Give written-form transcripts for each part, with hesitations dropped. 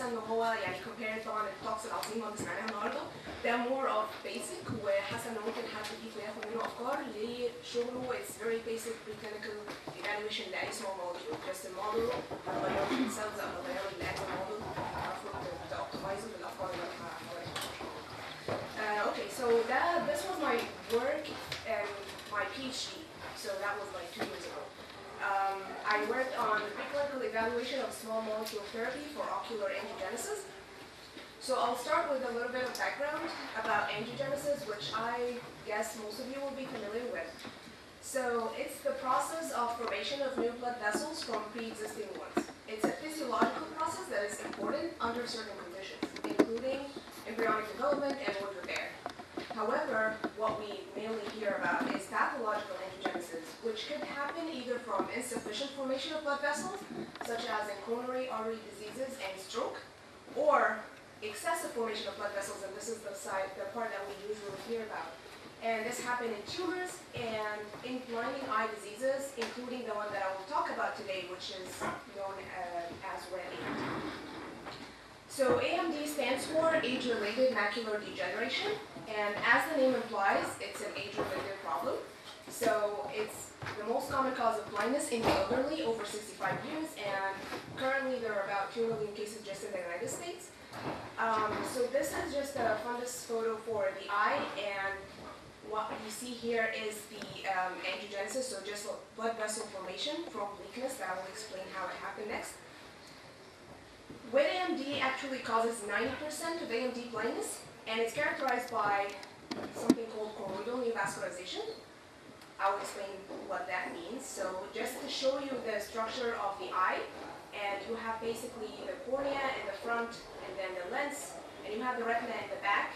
حاسه ان هو يعني compared طبعا التوكس العظيمه اللي سمعناها النهارده ده more of basic وحاسه ان ممكن حد فيكم ياخد منه افكار لشغله. It's very basic preclinical evaluation لاي small molecule. Just a model هتغيره في السيلز او هتغيره للاكل موديل المفروض تoptimize بالافكار اللي انا هحاولها. Okay, so this was my work and my PhD. So that was like 2 years ago. I worked on the preclinical evaluation of small molecule therapy for ocular angiogenesis. So I'll start with a little bit of background about angiogenesis, which I guess most of you will be familiar with. So it's the process of formation of new blood vessels from pre-existing ones. It's a physiological process that is important under certain conditions, including embryonic development and wound repair. However, what we mainly hear about is pathological angiogenesis, which could happen either from insufficient formation of blood vessels, such as in coronary artery diseases and stroke, or excessive formation of blood vessels, and this is the part that we usually hear about. And this happened in tumors and in blinding eye diseases, including the one that I will talk about today, which is known as wet AMD. So AMD stands for age-related macular degeneration, and as the name implies, it's an age-related problem. So it's the most common cause of blindness in the elderly over 65 years, and currently there are about 2 million cases just in the United States. So this is just a fundus photo for the eye, and what you see here is the angiogenesis, so just blood vessel formation from weakness. That I will explain how it happened next. Wet AMD actually causes 90% of AMD blindness, and it's characterized by something called choroidal neovascularization. I'll explain what that means. So just to show you the structure of the eye, and you have basically the cornea in the front, and then the lens, and you have the retina in the back.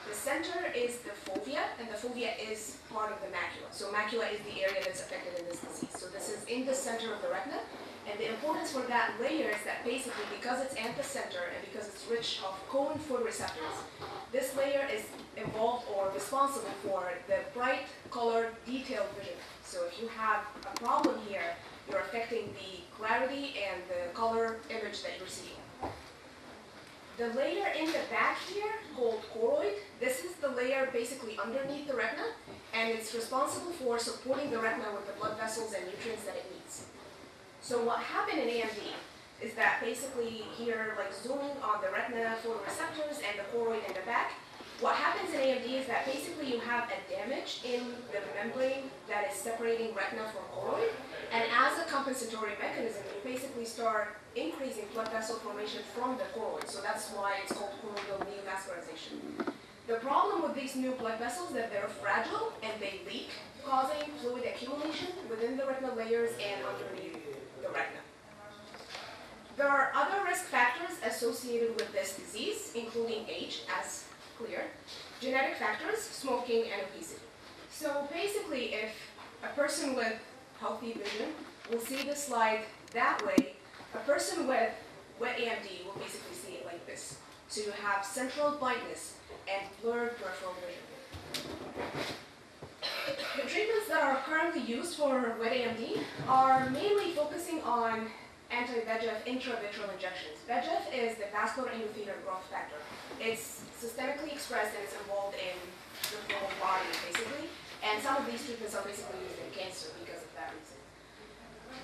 The center is the fovea, and the fovea is part of the macula. So macula is the area that's affected in this disease. So this is in the center of the retina, and the importance for that layer is that basically because it's at the center and because it's rich of cone photoreceptors, this layer is involved or responsible for the bright colored detailed vision. So if you have a problem here, you're affecting the clarity and the color image that you're seeing. The layer in the back here, called choroid, this is the layer basically underneath the retina, and it's responsible for supporting the retina with the blood vessels and nutrients that it needs. So what happened in AMD is that basically here, like zooming on the retina photoreceptors and the choroid in the back, what happens in AMD is that basically you have a damage in the membrane that is separating retina from choroid, and as a compensatory mechanism, you basically start increasing blood vessel formation from the choroid. So that's why it's called choroidal neovascularization. The problem with these new blood vessels is that they're fragile and they leak, causing fluid accumulation within the retinal layers and underneath the retina. There are other risk factors associated with this disease, including age, as clear, genetic factors, smoking, and obesity. So basically, if a person with healthy vision will see the slide that way, a person with wet AMD will basically see it like this. So you have central blindness and blurred peripheral vision. The treatments that are currently used for wet AMD are mainly focusing on anti-VEGF intravitreal injections. VEGF is the vascular endothelial growth factor. It's systemically expressed and it's involved in the whole body, basically. And some of these treatments are basically used in cancer because of that reason.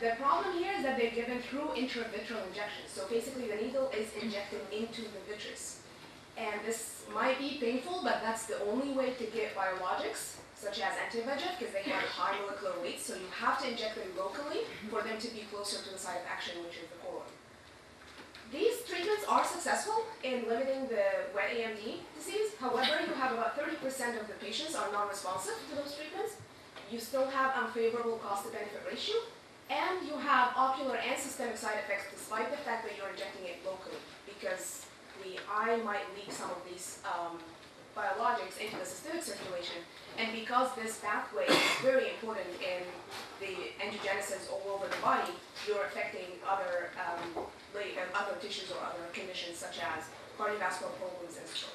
The problem here is that they're given through intravitreal injections. So basically the needle is injected into the vitreous. And this might be painful, but that's the only way to get biologics, such as anti-VEGF, because they have high molecular weight, so you have to inject them locally for them to be closer to the site of action, which is the choroid. These treatments are successful in limiting the wet AMD disease. However, you have about 30% of the patients are non-responsive to those treatments. You still have unfavorable cost-to-benefit ratio, and you have ocular and systemic side effects despite the fact that you're injecting it locally, because the eye might leak some of these biologics into the systemic circulation, and because this pathway is very important in the angiogenesis all over the body, you're affecting other tissues or other conditions such as cardiovascular problems and stroke.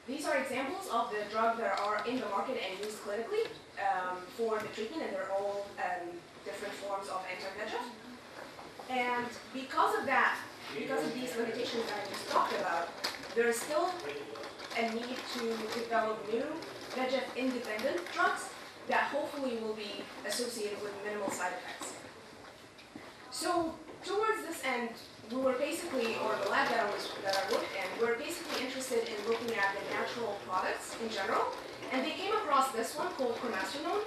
These are examples of the drugs that are in the market and used clinically for the treatment, and they're all different forms of anti-VEGF. And because of that, because of these limitations that I just talked about, there is still a need to develop new VEGF-independent drugs that hopefully will be associated with minimal side effects. So towards this end, we were basically, or the lab that I worked in, we were basically interested in looking at the natural products in general, and they came across this one called promotional.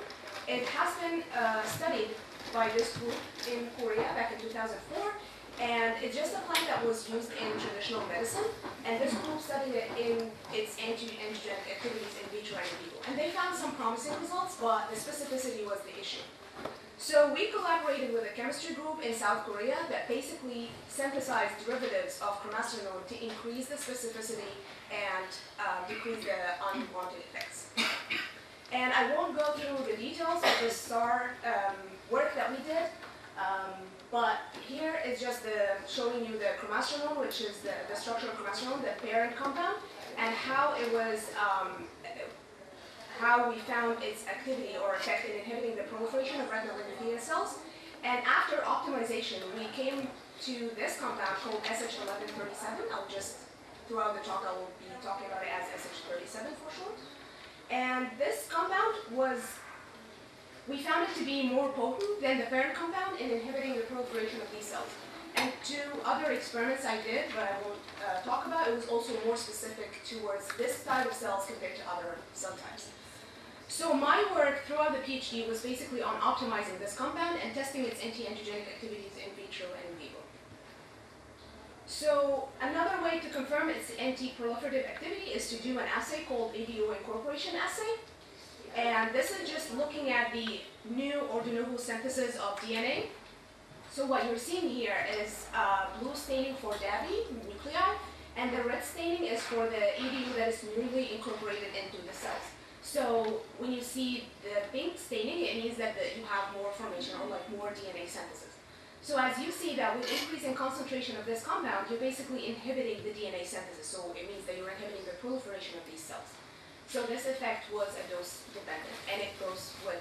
It has been studied by this group in Korea back in 2004, and it's just a plant that was used in traditional medicine, and this group studied it in its anti-angiogenic activities in vitro and in vivo. And they found some promising results, but the specificity was the issue. So we collaborated with a chemistry group in South Korea that basically synthesized derivatives of chromasterone to increase the specificity and decrease the unwanted effects. And I won't go through the details of the STAR work that we did, but here is just showing you the chromasterone, which is the structure of chromasterone, the parent compound, and how it was, how we found its activity or effect in inhibiting the proliferation of retinal endothelial cells. And after optimization, we came to this compound called SH1137. I'll just, throughout the talk, I will be talking about it as SH37 for short. And this compound we found it to be more potent than the parent compound in inhibiting the proliferation of these cells. And two other experiments I did, but I won't talk about, it was also more specific towards this type of cells compared to other cell types. So my work throughout the PhD was basically on optimizing this compound and testing its anti-angiogenic activities in vitro and in vivo. So another way to confirm its anti-proliferative activity is to do an assay called Incorporation assay. And this is just looking at the new or de novo synthesis of DNA. So what you're seeing here is blue staining for DABI nuclei, and the red staining is for the EDU that is newly incorporated into the cells. So when you see the pink staining, it means that you have more formation or like more DNA synthesis. So as you see that with increasing concentration of this compound, you're basically inhibiting the DNA synthesis. So it means that you're inhibiting the proliferation of these cells. So this effect was a dose dependent, and it goes with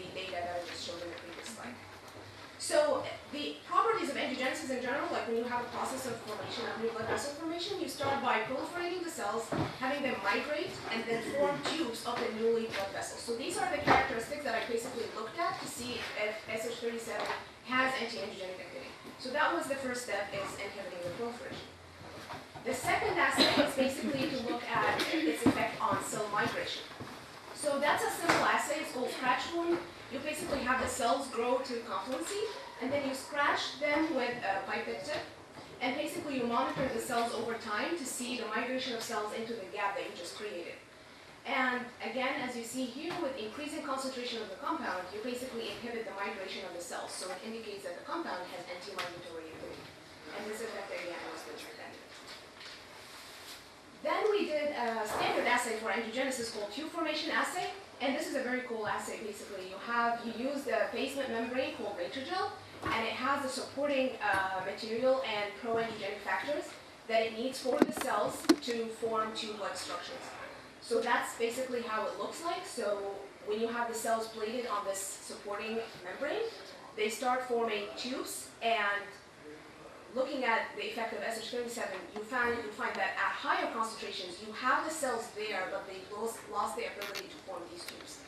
the data that I just showed in the previous slide. So the properties of angiogenesis in general, like when you have a process of formation of new blood vessel formation, you start by proliferating the cells, having them migrate, and then form tubes of the newly blood vessels. So these are the characteristics that I basically looked at to see if SH37 has anti-angiogenic activity. So that was the first step, is inhibiting the proliferation. The second aspect is basically to look at its effect on cell migration. So that's a simple assay, it's called scratch wound. You basically have the cells grow to confluency, and then you scratch them with a pipette tip, and basically you monitor the cells over time to see the migration of cells into the gap that you just created. And again, as you see here, with increasing concentration of the compound, you basically inhibit the migration of the cells, so it indicates that the compound has anti-migratory activity. And this effect again was dose-dependent. Then we did a standard assay for angiogenesis called tube formation assay. And this is a very cool assay, basically. You use the basement membrane called Matrigel, and it has the supporting material and pro-angiogenic factors that it needs for the cells to form tube-like structures. So that's basically how it looks like. So when you have the cells plated on this supporting membrane, they start forming tubes, and looking at the effect of SH37, you find that at higher concentrations, you have the cells there, but they lost the ability to form these tubes.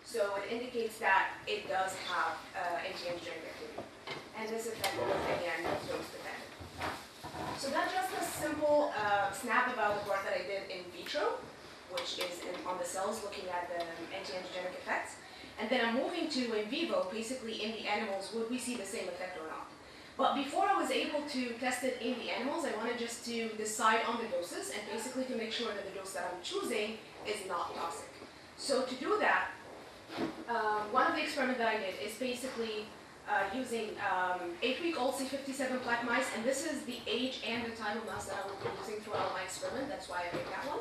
So it indicates that it does have anti-angiogenic activity. And this effect is, again, dose-dependent. So that's just a simple snap about the work that I did in vitro, which is on the cells, looking at the anti-angiogenic effects. And then I'm moving to in vivo, basically in the animals, would we see the same effect or not? But before I was able to test it in the animals, I wanted just to decide on the doses and basically to make sure that the dose that I'm choosing is not toxic. So to do that, one of the experiments that I did is basically using 8-week-old C57 plaque mice, and this is the age and the time of mouse that I will be using throughout my experiment. That's why I picked that one.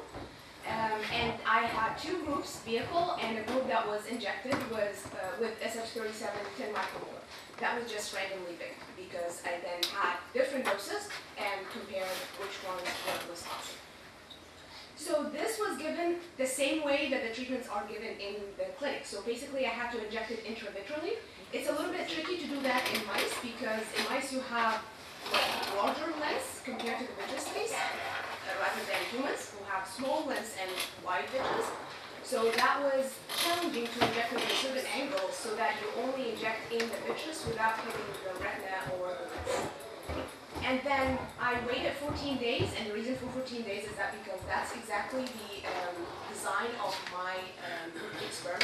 And I had two groups, vehicle, and a group that was injected was with SH37 10 micromolar. That was just randomly picked because I then had different doses and compared which one was toxic. So this was given the same way that the treatments are given in the clinic. So basically I have to inject it intravitreally. It's a little bit tricky to do that in mice because in mice you have larger lens So that was challenging to inject at a certain angle so that you only inject in the vitreous without hitting the retina or the lens. And then I waited 14 days, and the reason for 14 days is that because that's exactly the design of my experiment.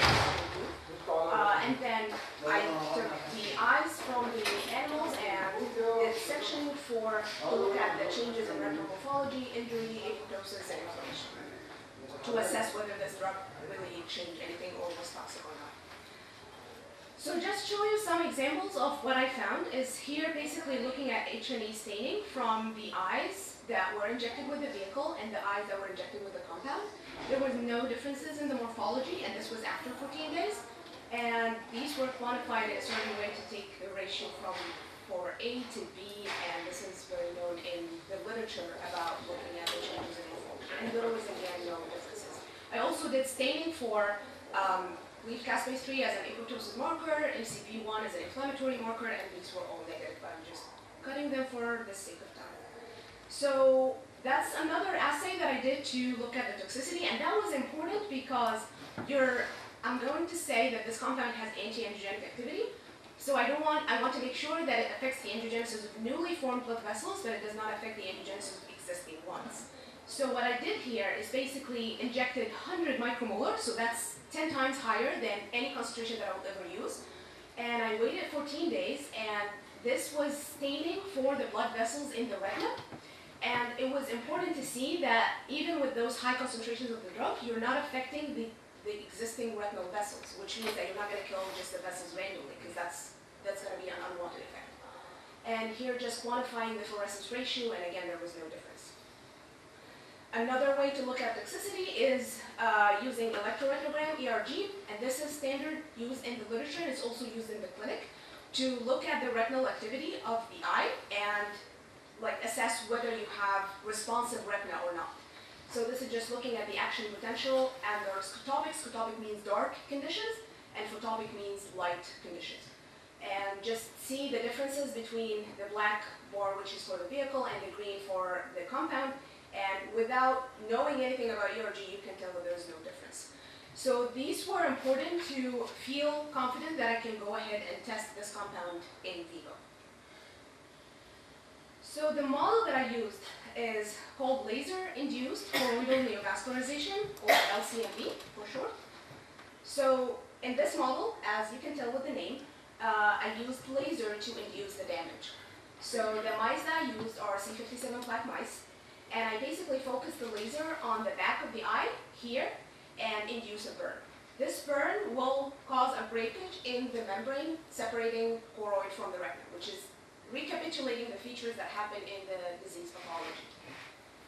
And then I took the eyes from the animals and did section to look at the changes in retinal morphology, injury, apoptosis, and inflammation to assess whether this drug really changed anything or was toxic or not. So just show you some examples of what I found is here basically looking at H&E staining from the eyes that were injected with the vehicle and the eyes that were injected with the compound. There was no differences in the morphology, and this was after 14 days. And these were quantified in a certain way to take the ratio from for A to B, and this is very known in the literature about looking at the changes in morphology. And there was again no differences. I also did staining for leaf caspase 3 as an apoptosis marker, MCP1 as an inflammatory marker, and these were all negative. I'm just cutting them for the sake of time. So that's another assay that I did to look at the toxicity, and that was important because I'm going to say that this compound has anti-angiogenic activity. So I want to make sure that it affects the angiogenesis of newly formed blood vessels, but it does not affect the angiogenesis of existing ones. So what I did here is basically injected 100 micromolar, so that's 10 times higher than any concentration that I would ever use. And I waited 14 days, and this was staining for the blood vessels in the retina. And it was important to see that even with those high concentrations of the drug, you're not affecting the existing retinal vessels, which means that you're not going to kill just the vessels randomly, because that's going to be an unwanted effect. And here just quantifying the fluorescence ratio, and again, there was no difference. Another way to look at toxicity is using electroretinogram, ERG, and this is standard used in the literature, and it's also used in the clinic, to look at the retinal activity of the eye and assess whether you have responsive retina or not. So this is just looking at the action potential, and there's scotopic. Scotopic means dark conditions, and photopic means light conditions. And just see the differences between the black bar, which is for the vehicle, and the green for the compound. And without knowing anything about ERG, you can tell that there's no difference. So these were important to feel confident that I can go ahead and test this compound in vivo. So the model that I used is called laser-induced choroidal neovascularization, or LCNV for short. So in this model, as you can tell with the name, I used laser to induce the damage. So the mice that I used are C57 plaque mice, and I basically focused the laser on the back of the eye here and induce a burn. This burn will cause a breakage in the membrane separating choroid from the retina, which is recapitulating the features that happen in the disease pathology.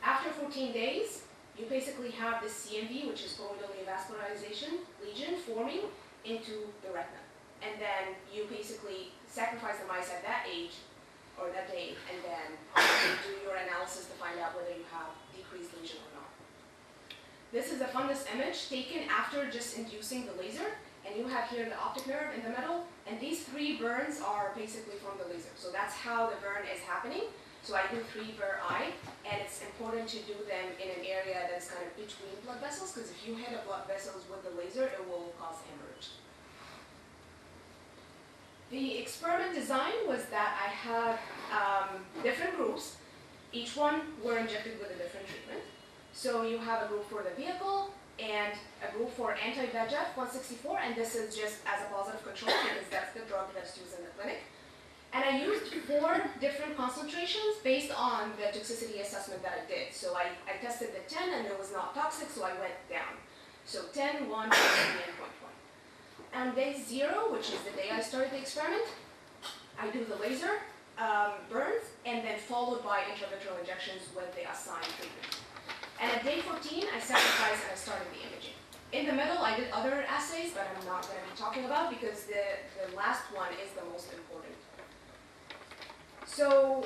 After 14 days, you basically have this CNV, which is choroidal neovascularization lesion, forming into the retina. And then you basically sacrifice the mice at that age, or that day, and then do your analysis to find out whether you have decreased lesion or not. This is a fundus image taken after just inducing the laser, and you have here the optic nerve in the middle, and these 3 burns are basically from the laser. So that's how the burn is happening. So I do 3 per eye, and it's important to do them in an area that's kind of between blood vessels, because if you hit a blood vessels with the laser, it will cause hemorrhage. The experiment design was that I had different groups. Each one were injected with a different treatment. So you have a group for the vehicle, and a group for anti-VEGF 164, and this is just as a positive control because that's the drug that's used in the clinic. And I used 4 different concentrations based on the toxicity assessment that I did. So I tested the 10, and it was not toxic, so I went down. So 10, 1, 0.1. On day 0, which is the day I started the experiment, I do the laser burns, and then followed by intravitreal injections with the assigned treatment. And at day 14, I sacrificed and I started the imaging. In the middle, I did other assays, but I'm not going to be talking about because the last one is the most important. So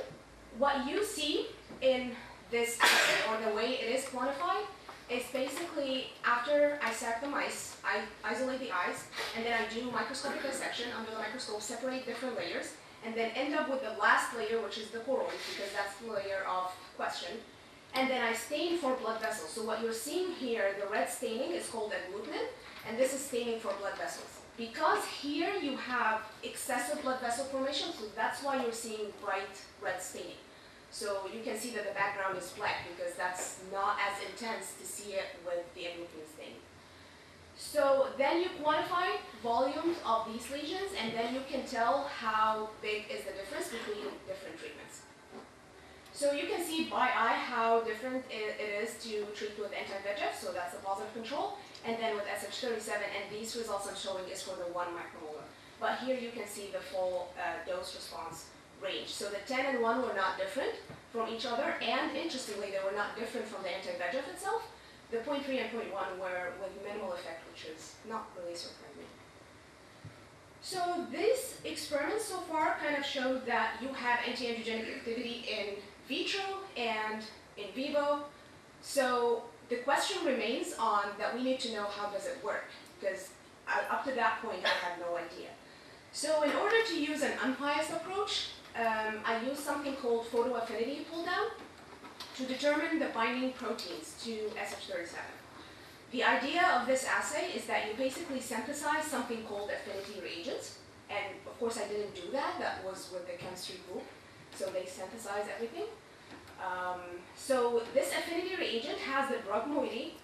what you see in this assay, or the way it is quantified, is basically after I sack the mice, I isolate the eyes, and then I do microscopic dissection under the microscope, separate different layers, and then end up with the last layer, which is the choroid, because that's the layer of question. and then I stain for blood vessels. So what you're seeing here, the red staining is called agglutinin, and this is staining for blood vessels. Because here you have excessive blood vessel formation, so that's why you're seeing bright red staining. So you can see that the background is black because that's not as intense to see it with the agglutinin staining. So then you quantify volumes of these lesions, and then you can tell how big is the difference between different treatments. So you can see by eye how different it is to treat with anti-VEGF, so that's the positive control, and then with SH37, and these results I'm showing is for the 1 micromolar. But here you can see the full dose response range. So the 10 and 1 were not different from each other, and interestingly, they were not different from the anti-VEGF itself. The 0.3 and 0.1 were with minimal effect, which is not really surprising. So these experiments so far kind of showed that you have anti-angiogenic activity in vitro and in vivo. So the question remains on that we need to know how does it work, because up to that point I had no idea. So in order to use an unbiased approach, I used something called photoaffinity pull down to determine the binding proteins to SH37. The idea of this assay is that you basically synthesize something called affinity reagents, and of course I didn't do that, that was with the chemistry group, so they synthesize everything. So this affinity reagent has the drug moiety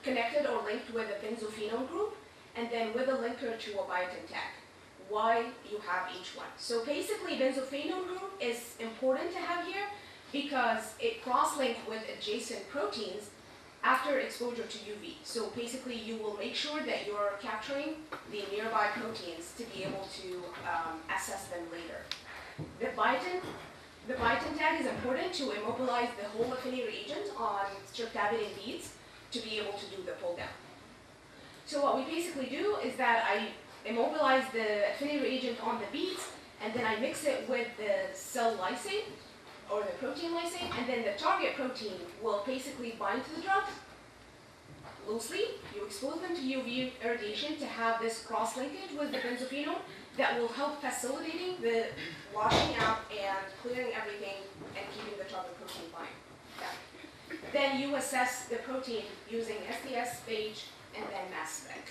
connected or linked with a benzophenone group, and then with a linker to a biotin tag. Why you have each one. So basically benzophenone group is important to have here because it cross-links with adjacent proteins after exposure to UV. So basically you will make sure that you're capturing the nearby proteins to be able to assess them later. The biotin tag is important to immobilize the whole affinity reagent on streptavidin beads to be able to do the pull down. So what we basically do is that I immobilize the affinity reagent on the beads, and then I mix it with the cell lysate, or the protein lysate, and then the target protein will basically bind to the drug loosely. You expose them to UV irradiation to have this cross-linkage with the benzophenone that will help facilitating the washing out and clearing everything and keeping the target protein bind. Yeah. Then you assess the protein using STS, phage, and then mass spec.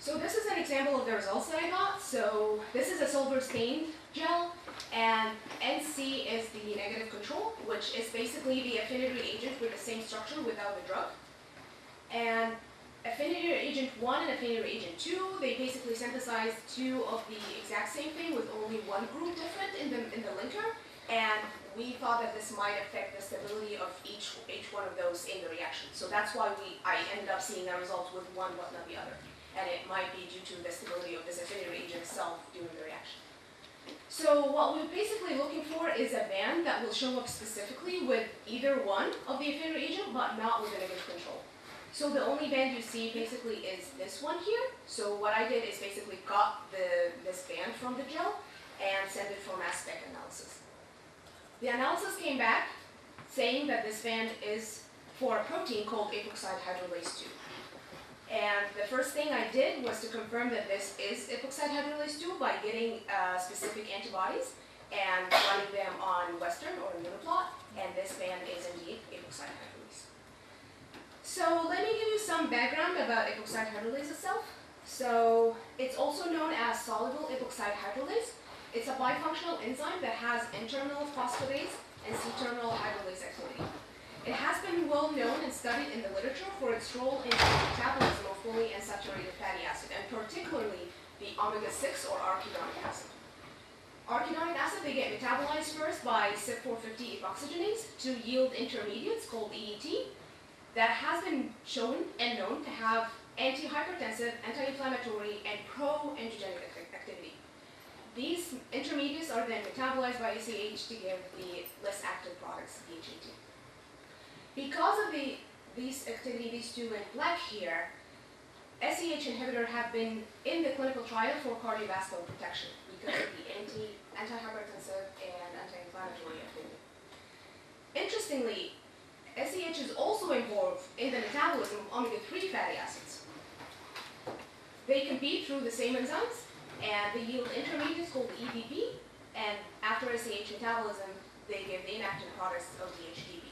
So this is an example of the results that I got. So this is a silver stained gel, and NC is the negative control, which is basically the affinity reagent with the same structure without the drug. And affinity reagent 1 and affinity reagent 2, they basically synthesized two of the exact same thing with only one group different in the linker. And we thought that this might affect the stability of each one of those in the reaction. So that's why I ended up seeing the results with one but not the other. And it might be due to the stability of this affinity reagent itself during the reaction. So what we're basically looking for is a band that will show up specifically with either one of the affinity reagent, but not with a negative control. So the only band you see basically is this one here. So what I did is basically got this band from the gel and sent it for mass spec analysis. The analysis came back saying that this band is for a protein called epoxide hydrolase 2. And the first thing I did was to confirm that this is epoxide hydrolase 2 by getting specific antibodies and running them on Western or Uniplot, and this band is indeed epoxide hydrolase. So let me give you some background about epoxide hydrolase itself. So it's also known as soluble epoxide hydrolase. It's a bifunctional enzyme that has N-terminal phosphatase and C-terminal hydrolase activity. It has been well known and studied in the literature for its role in the metabolism of fully unsaturated fatty acid, and particularly the omega-6 or arachidonic acid. Arachidonic acid, they get metabolized first by CYP450 epoxygenase to yield intermediates called EET that has been shown and known to have anti-hypertensive, anti-inflammatory, and pro-angiogenic activity. These intermediates are then metabolized by ACH to give the less active products, DHAT. Because of these activity, these two in black here, SEH inhibitor have been in the clinical trial for cardiovascular protection because of the anti-hypertensive and anti-inflammatory activity. Interestingly, SEH is also involved in the metabolism of omega-3 fatty acids. They compete through the same enzymes, and they yield intermediates called EPP, and after SEH metabolism, they give the inactive active products of the HDB.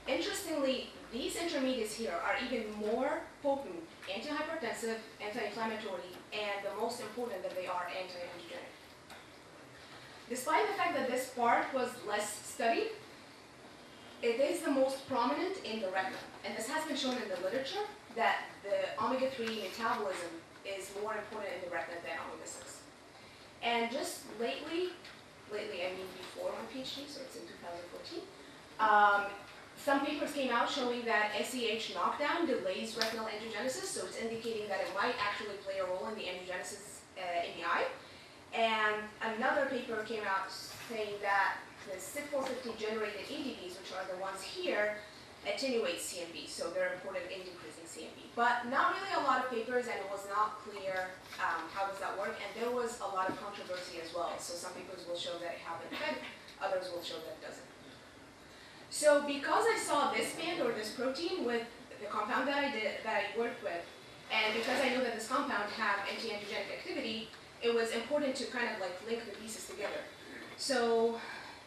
Interestingly, these intermediates here are even more potent antihypertensive, anti-inflammatory, and the most important that they are anti-angiogenic. Despite the fact that this part was less studied, it is the most prominent in the retina. And this has been shown in the literature that the omega-3 metabolism is more important in the retina than omega-6. And just lately I mean before my PhD, so it's in 2014, some papers came out showing that SEH knockdown delays retinal angiogenesis, so it's indicating that it might actually play a role in the angiogenesis in the eye. And another paper came out saying that the CYP450 generated ADPs, which are the ones here, attenuate CMV, so they're important in decreasing CMV. But not really a lot of papers, and it was not clear how does that work, and there was a lot of controversy as well. So some papers will show that it have an effect, others will show that it doesn't. So because I saw this band or this protein with the compound that I worked with, and because I know that this compound have anti-angiogenic activity, it was important to kind of like link the pieces together. So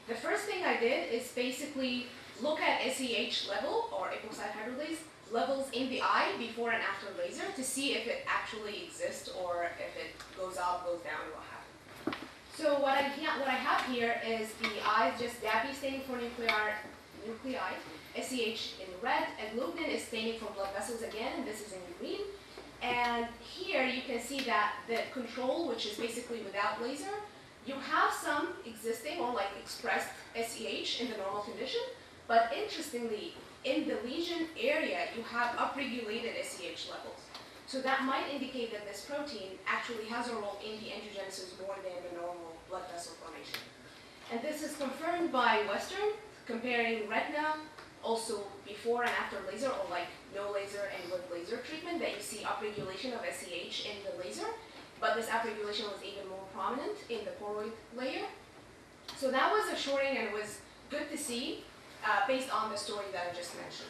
the first thing I did is basically look at SEH level or epoxide hydrolase levels in the eye before and after laser to see if it actually exists or if it goes up, goes down, what happens. So what I have here is the eyes, just DAPI staining for nuclei, SEH in red, and gluten is staining for blood vessels again, and this is in green. And here you can see that the control, which is basically without laser, you have some existing or like expressed SEH in the normal condition, but interestingly, in the lesion area, you have upregulated SEH levels. So that might indicate that this protein actually has a role in the angiogenesis more than the normal blood vessel formation. And this is confirmed by Western, comparing retina also before and after laser, or like no laser and with laser treatment, that you see upregulation of SEH in the laser, but this upregulation was even more prominent in the choroid layer. So that was assuring, and it was good to see based on the story that I just mentioned.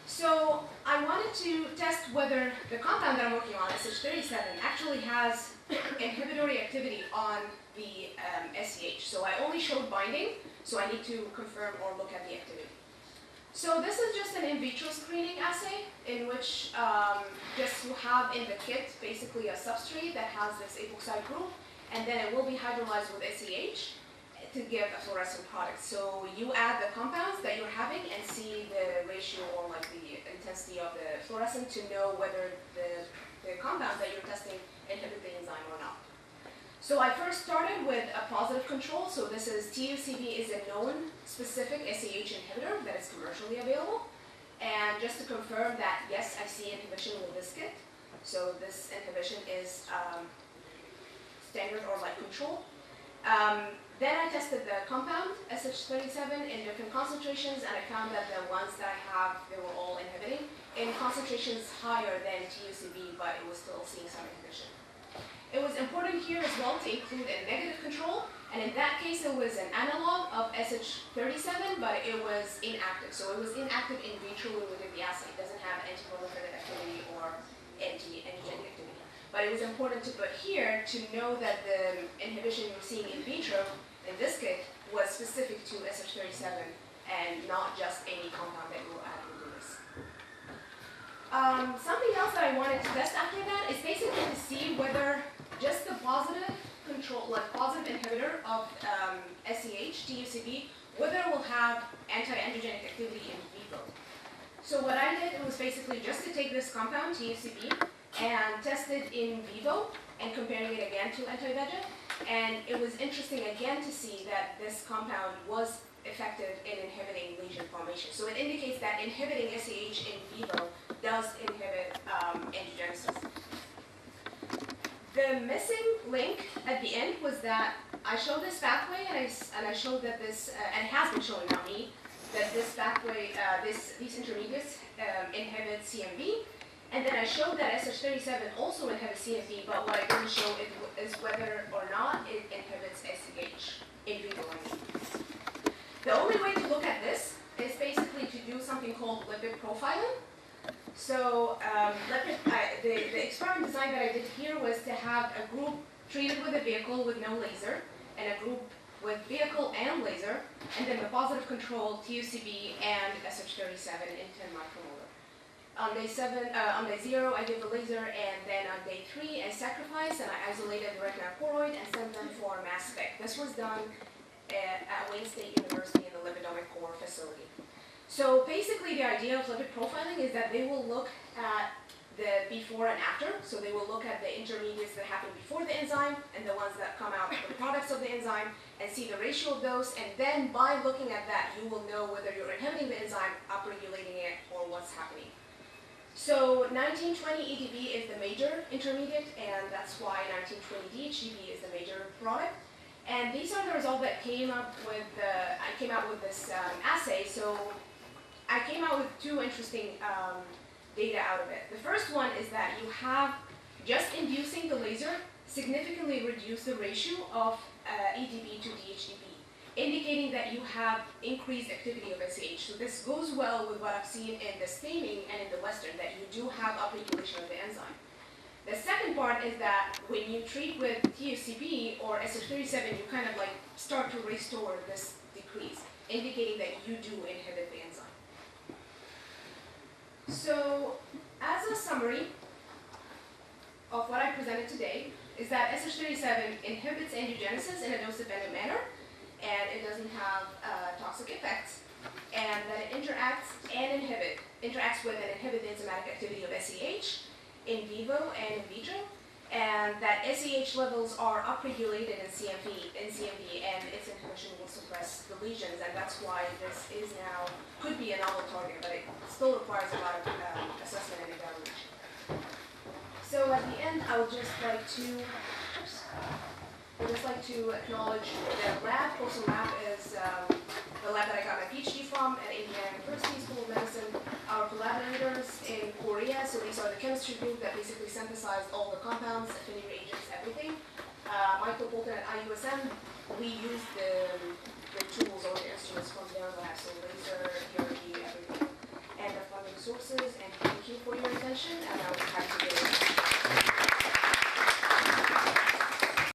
So I wanted to test whether the compound that I'm working on, SH37, actually has inhibitory activity on the SEH. So I only showed binding, so I need to confirm or look at the activity. So this is just an in vitro screening assay in which just you have in the kit basically a substrate that has this epoxide group, and then it will be hydrolyzed with SEH to give a fluorescent product. So you add the compounds that you're having and see the ratio or like the intensity of the fluorescent to know whether the compounds that you're testing inhibit the enzyme or not. So I first started with a positive control. So this is TUCB is a known specific SEH inhibitor that is commercially available. And just to confirm that, yes, I see inhibition with this kit. So this inhibition is standard or like control. Then I tested the compound, SH37, in different concentrations, and I found that the ones that I have, they were all inhibiting in concentrations higher than TUCB, but it was still seeing some inhibition. It was important here as well to include a negative control, and in that case it was an analog of SH37, but it was inactive. So it was inactive in vitro when we did the assay. It doesn't have anti-proliferative activity or anti-angiogenic activity. But it was important to put here to know that the inhibition you're seeing in vitro in this kit was specific to SH37 and not just any compound that you will add into this. Something else that I wanted to test after that is basically to see whether just the positive control, like positive inhibitor of SEH, TUCB, whether it will have anti-angiogenic activity in vivo. So what I did was basically just to take this compound, TUCB, and test it in vivo and comparing it again to anti-VEGF. And it was interesting again to see that this compound was effective in inhibiting lesion formation. So it indicates that inhibiting SEH in vivo does inhibit angiogenesis. The missing link at the end was that I showed this pathway, and I showed that this, and it has been shown, not me, that this pathway, these intermediates inhibit CMV. And then I showed that SH37 also inhibits CMV, but what I didn't show is whether or not it inhibits SEH in vivo. The only way to look at this is basically to do something called lipid profiling. So the experiment design that I did here was to have a group treated with a vehicle with no laser, and a group with vehicle and laser, and then the positive control, TUCB, and SH37 in 10 micromolar. On day 0, I gave the laser, and then on day 3, I sacrificed and I isolated the retina choroid and sent them for mass spec. This was done at Wayne State University in the lipidomic core facility. So basically the idea of lipid profiling is that they will look at the before and after. So they will look at the intermediates that happen before the enzyme and the ones that come out the products of the enzyme and see the ratio of those. And then by looking at that, you will know whether you're inhibiting the enzyme, upregulating it, or what's happening. So 1920 EDB is the major intermediate, and that's why 1920 DHEB is the major product. And these are the results that came up with I came out with this assay. So I came out with 2 interesting data out of it. The first one is that you have just inducing the laser significantly reduce the ratio of EDB to DHEB, indicating that you have increased activity of SAH. So this goes well with what I've seen in the staining and in the Western, that you do have upregulation of the enzyme. The second part is that when you treat with TUCB or SH37, you kind of like start to restore this decrease, indicating that you do inhibit the enzyme. So as a summary of what I presented today is that SH37 inhibits angiogenesis in a dose-dependent manner, and it doesn't have toxic effects, and that it interacts with and inhibits the enzymatic activity of SAH in vivo and in vitro, and that SAH levels are upregulated in CMV, and its inhibition will suppress the lesions, and that's why this is now, could be a novel target, but it still requires a lot of assessment and evaluation. So at the end, I would just like to acknowledge the lab. Postal Lab is the lab that I got my PhD from at Indiana University School of Medicine. Our collaborators in Korea, so these are the chemistry group that basically synthesized all the compounds, affinity reagents, everything. Michael Bolton at IUSM, we use the tools or the instruments